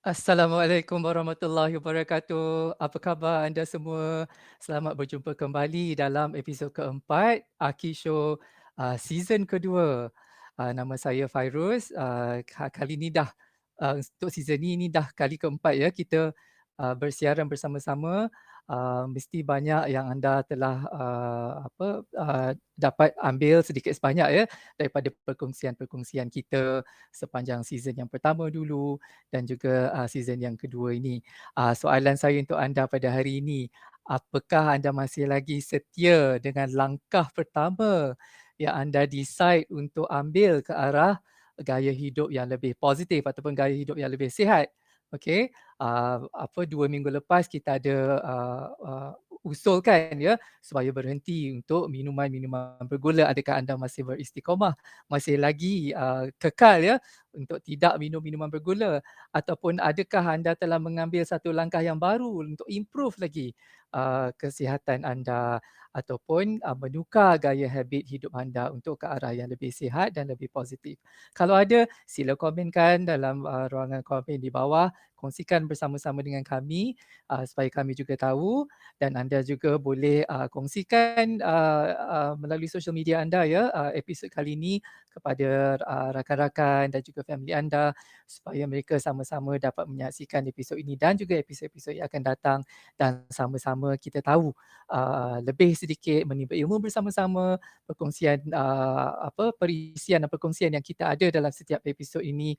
Assalamualaikum warahmatullahi wabarakatuh. Apa khabar anda semua? Selamat berjumpa kembali dalam episod keempat Aki Show season kedua. Nama saya Fairuz. Kali ni dah untuk season ni dah kali keempat ya kita bersiaran bersama-sama. Mesti banyak yang anda telah dapat ambil sedikit sebanyak ya daripada perkongsian-perkongsian kita sepanjang season yang pertama dulu dan juga season yang kedua ini. Soalan saya untuk anda pada hari ini, apakah anda masih lagi setia dengan langkah pertama yang anda decide untuk ambil ke arah gaya hidup yang lebih positif ataupun gaya hidup yang lebih sihat? Okey, 2 minggu lepas kita ada usulkan ya supaya berhenti untuk minuman-minuman bergula. Adakah anda masih beristiqamah, masih lagi kekal ya untuk tidak minum minuman bergula, ataupun adakah anda telah mengambil satu langkah yang baru untuk improve lagi kesihatan anda ataupun menukar gaya habit hidup anda untuk ke arah yang lebih sihat dan lebih positif. Kalau ada, sila komenkan dalam ruangan komen di bawah, kongsikan bersama-sama dengan kami supaya kami juga tahu, dan anda juga boleh kongsikan melalui social media anda ya episod kali ini kepada rakan-rakan dan juga family anda supaya mereka sama-sama dapat menyaksikan episod ini dan juga episod-episod yang akan datang, dan sama-sama kita tahu lebih sedikit menimba ilmu bersama-sama, perkongsian perisian dan perkongsian yang kita ada dalam setiap episod ini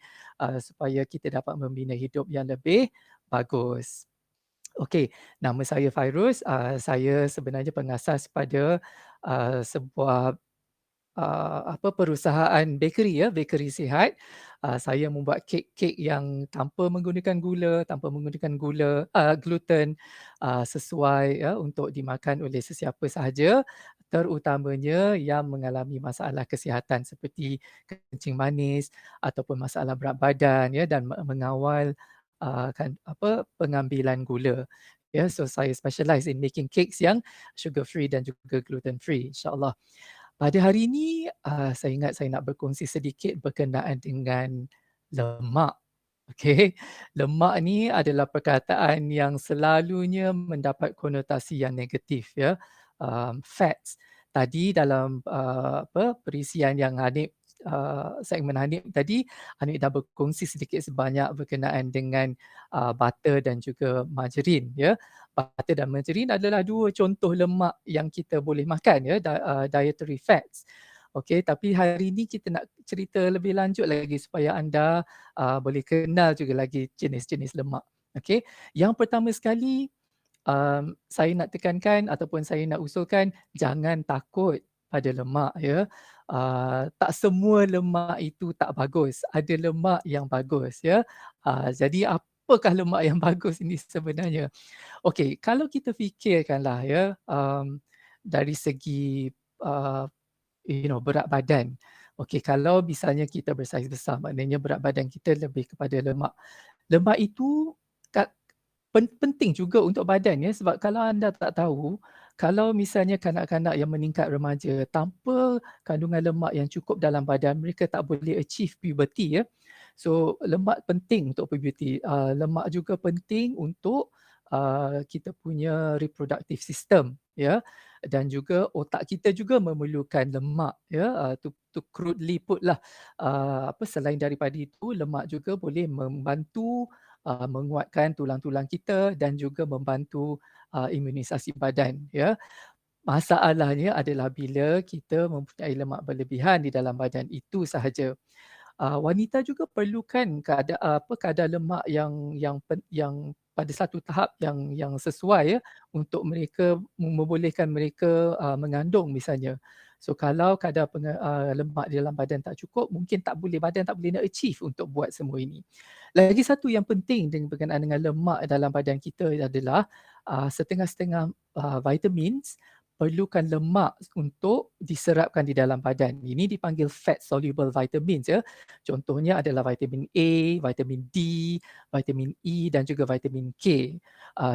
supaya kita dapat membina hidup yang lebih bagus. Okey, nama saya Fairuz. Saya sebenarnya pengasas pada sebuah perusahaan bakery ya, bakery sihat. Saya membuat kek-kek yang tanpa menggunakan gluten, sesuai ya untuk dimakan oleh sesiapa sahaja, terutamanya yang mengalami masalah kesihatan seperti kencing manis ataupun masalah berat badan ya, dan mengawal pengambilan gula. Ya, so saya specialize in making cakes yang sugar free dan juga gluten free, insya-Allah. Pada hari ini, saya ingat saya nak berkongsi sedikit berkenaan dengan lemak. Okey, lemak ni adalah perkataan yang selalunya mendapat konotasi yang negatif ya. Fats. Tadi dalam perisian yang Hanif segmen Hanif tadi, Hanif dah berkongsi sedikit sebanyak berkenaan dengan butter dan juga margarin ya. Butter dan margarin adalah dua contoh lemak yang kita boleh makan ya, dietary fats. Okey, tapi hari ini kita nak cerita lebih lanjut lagi supaya anda boleh kenal juga lagi jenis-jenis lemak. Okey, yang pertama sekali saya nak tekankan ataupun saya nak usulkan jangan takut pada lemak ya. Tak semua lemak itu tak bagus. Ada lemak yang bagus ya. Jadi apakah lemak yang bagus ini sebenarnya? Okey, kalau kita fikirkanlah ya, dari segi uh, berat badan. Okey, kalau misalnya kita bersaiz besar, maknanya berat badan kita lebih kepada lemak. Lemak itu penting juga untuk badan ya, sebab kalau anda tak tahu, kalau misalnya kanak-kanak yang meningkat remaja tanpa kandungan lemak yang cukup dalam badan, mereka tak boleh achieve puberty ya. So lemak penting untuk puberty. Lemak juga penting untuk kita punya reproductive system ya, dan juga otak kita juga memerlukan lemak ya. To crudely put lah, selain daripada itu, lemak juga boleh membantu menguatkan tulang-tulang kita dan juga membantu imunisasi badan ya. Masalahnya adalah bila kita mempunyai lemak berlebihan di dalam badan, itu sahaja. Wanita juga perlukan kadar lemak yang pada satu tahap yang sesuai ya, untuk mereka membolehkan mereka mengandung misalnya. So kalau kadar lemak di dalam badan tak cukup, mungkin badan tak boleh nak achieve untuk buat semua ini. Lagi satu yang penting berkenaan dengan lemak dalam badan kita adalah setengah-setengah vitamins perlukan lemak untuk diserapkan di dalam badan. Ini dipanggil fat soluble vitamins ya. Contohnya adalah vitamin A, vitamin D, vitamin E dan juga vitamin K.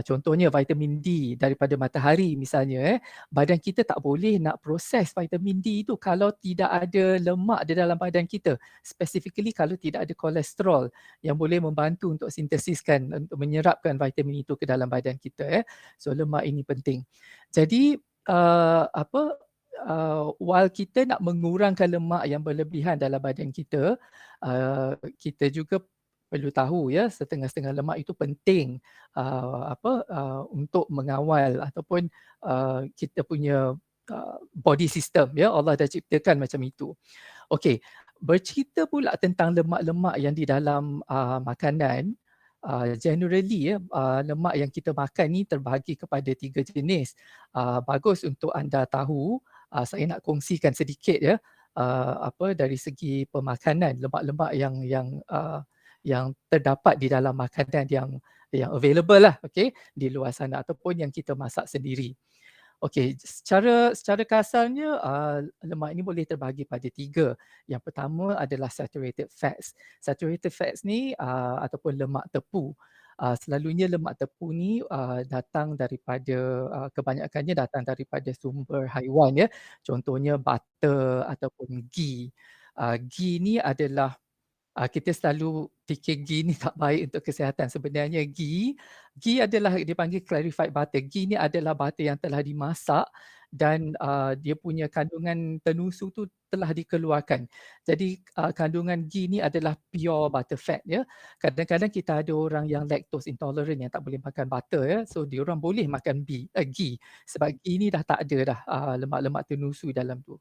Contohnya vitamin D daripada matahari misalnya badan kita tak boleh nak proses vitamin D itu kalau tidak ada lemak di dalam badan kita. Specifically kalau tidak ada kolesterol yang boleh membantu untuk sintesiskan, untuk menyerapkan vitamin itu ke dalam badan kita. So lemak ini penting. Jadi while kita nak mengurangkan lemak yang berlebihan dalam badan kita, kita juga perlu tahu ya setengah-setengah lemak itu penting untuk mengawal ataupun kita punya body system ya. Allah dah ciptakan macam itu. Okey, bercerita pula tentang lemak-lemak yang di dalam makanan. Generally lemak yang kita makan ni terbahagi kepada 3 jenis. Bagus untuk anda tahu, saya nak kongsikan sedikit ya dari segi pemakanan lemak-lemak yang terdapat di dalam makanan yang available lah, okey, di luar sana ataupun yang kita masak sendiri. Okey, secara kasarnya lemak ini boleh terbahagi pada 3. Yang pertama adalah saturated fats. Saturated fats ni ataupun lemak tepu. Selalunya lemak tepu ni datang daripada kebanyakannya datang daripada sumber haiwan ya. Contohnya butter ataupun ghee. Ghee ni adalah kita selalu fikir ghee ni tak baik untuk kesihatan. Sebenarnya ghee adalah dipanggil clarified butter. Ghee ni adalah butter yang telah dimasak dan dia punya kandungan tenusu tu telah dikeluarkan. Jadi kandungan ghee ni adalah pure butter fat ya. Kadang-kadang kita ada orang yang lactose intolerant yang tak boleh makan butter ya. So diorang boleh makan ghee sebab ghee ni dah tak ada dah lemak-lemak tenusu dalam tu.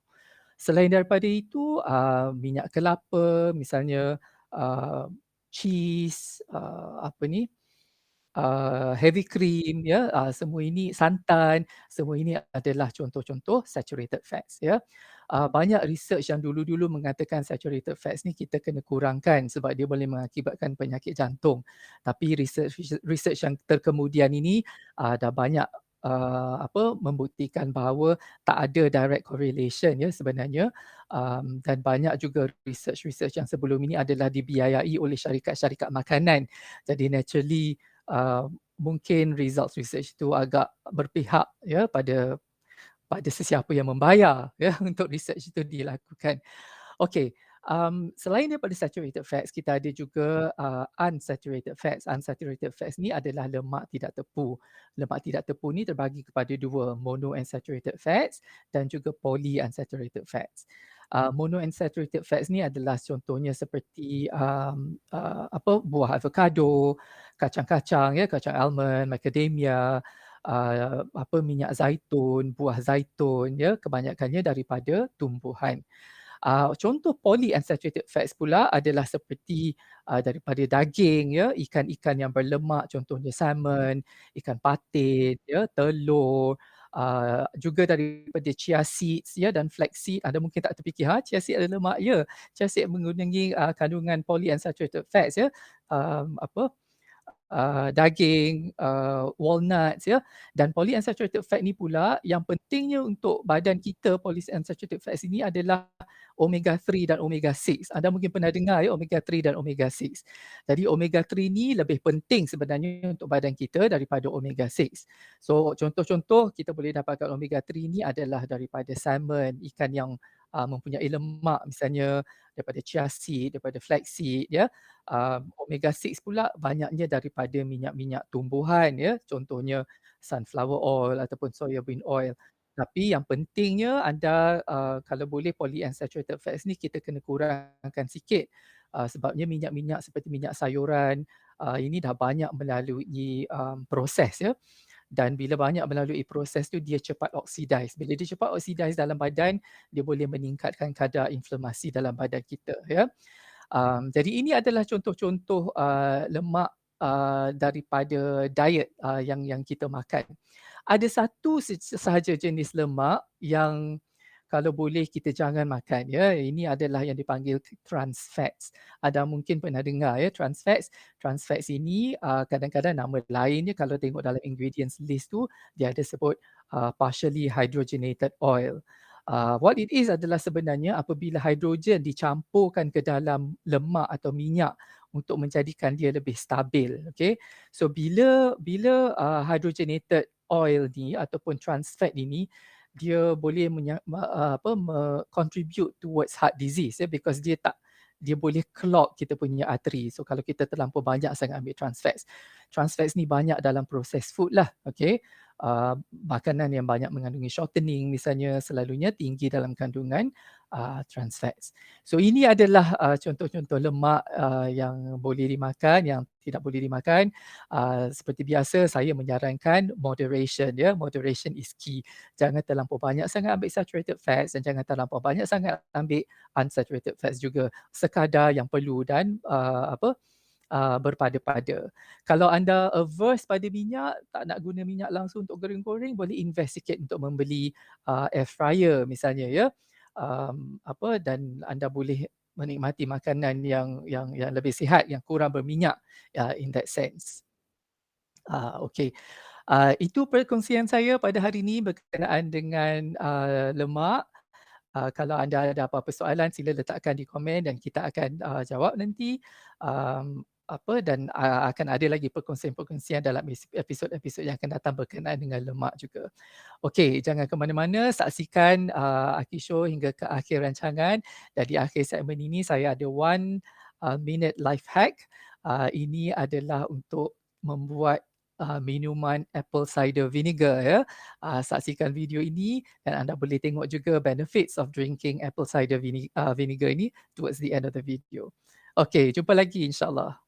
Selain daripada itu, minyak kelapa misalnya, cheese, heavy cream ya, semua ini santan, semua ini adalah contoh-contoh saturated fats ya. Banyak research yang dulu-dulu mengatakan saturated fats ni kita kena kurangkan sebab dia boleh mengakibatkan penyakit jantung. Tapi research yang terkemudian ini dah banyak membuktikan bahawa tak ada direct correlation ya sebenarnya, dan banyak juga research yang sebelum ini adalah dibiayai oleh syarikat-syarikat makanan. Jadi naturally mungkin results research itu agak berpihak ya pada sesiapa yang membayar ya untuk research itu dilakukan. Okey, selain daripada saturated fats, kita ada juga unsaturated fats. Unsaturated fats ni adalah lemak tidak tepu. Lemak tidak tepu ni terbahagi kepada 2, monounsaturated fats dan juga polyunsaturated fats. Monounsaturated fats ni adalah contohnya seperti buah avocado, kacang-kacang ya, kacang almond, macadamia, minyak zaitun, buah zaitun ya, kebanyakannya daripada tumbuhan. Contoh polyunsaturated fats pula adalah seperti daripada daging ya, ikan-ikan yang berlemak contohnya salmon, ikan patin ya, telur, juga daripada chia seeds ya dan flax seed. Anda mungkin tak terfikir chia seed ada lemak ya. Chia seed mengandungi kandungan polyunsaturated fats ya. Daging, walnuts ya, dan polyunsaturated fat ni pula yang pentingnya untuk badan kita, polyunsaturated fats ini adalah omega 3 dan omega 6. Anda mungkin pernah dengar ya omega 3 dan omega 6. Jadi omega 3 ni lebih penting sebenarnya untuk badan kita daripada omega 6. So contoh-contoh kita boleh dapatkan omega 3 ni adalah daripada salmon, ikan yang mempunyai lemak misalnya daripada chia seed, daripada flax seed ya. Omega 6 pula banyaknya daripada minyak-minyak tumbuhan ya, contohnya sunflower oil ataupun soya bean oil. Tapi yang pentingnya anda kalau boleh polyunsaturated fats ni kita kena kurangkan sikit. Sebabnya minyak-minyak seperti minyak sayuran ini dah banyak melalui proses ya. Dan bila banyak melalui proses tu dia cepat oxidize. Bila dia cepat oxidize dalam badan, dia boleh meningkatkan kadar inflamasi dalam badan kita ya. Jadi ini adalah contoh-contoh lemak daripada diet yang kita makan. Ada satu sahaja jenis lemak yang kalau boleh kita jangan makan ya. Ini adalah yang dipanggil trans fats. Ada mungkin pernah dengar ya trans fats. Trans fats ini kadang-kadang nama lainnya kalau tengok dalam ingredients list tu dia ada sebut partially hydrogenated oil. What it is adalah sebenarnya apabila hidrogen dicampurkan ke dalam lemak atau minyak untuk menjadikan dia lebih stabil. Okay? So bila hydrogenated oil ni ataupun trans fat ini dia boleh contribute towards heart disease ya, because dia boleh clog kita punya arteri. So kalau kita terlampau banyak sangat ambil trans fats. Trans fats ni banyak dalam processed food lah. Okay? Makanan yang banyak mengandungi shortening misalnya selalunya tinggi dalam kandungan trans fats. So ini adalah contoh-contoh lemak yang boleh dimakan, yang tidak boleh dimakan. Seperti biasa saya menyarankan moderation ya. Moderation is key. Jangan terlampau banyak sangat ambil saturated fats dan jangan terlampau banyak sangat ambil unsaturated fats juga. Sekadar yang perlu dan berpada-pada. Kalau anda averse pada minyak, tak nak guna minyak langsung untuk goreng-goreng, boleh invest sikit untuk membeli air fryer misalnya ya. Dan anda boleh menikmati makanan yang lebih sihat, yang kurang berminyak in that sense. Okey. Itu perkongsian saya pada hari ini berkenaan dengan lemak. Kalau anda ada apa-apa soalan sila letakkan di komen dan kita akan jawab nanti. Dan akan ada lagi perkongsian-perkongsian dalam episod-episod yang akan datang berkenaan dengan lemak juga. Okey, jangan ke mana-mana, saksikan Aki Show hingga ke akhir rancangan. Dan di akhir segmen ini saya ada 1 minute life hack. Ini adalah untuk membuat minuman apple cider vinegar ya. Saksikan video ini dan anda boleh tengok juga benefits of drinking apple cider vinegar ini towards the end of the video. Okey, jumpa lagi insya-Allah.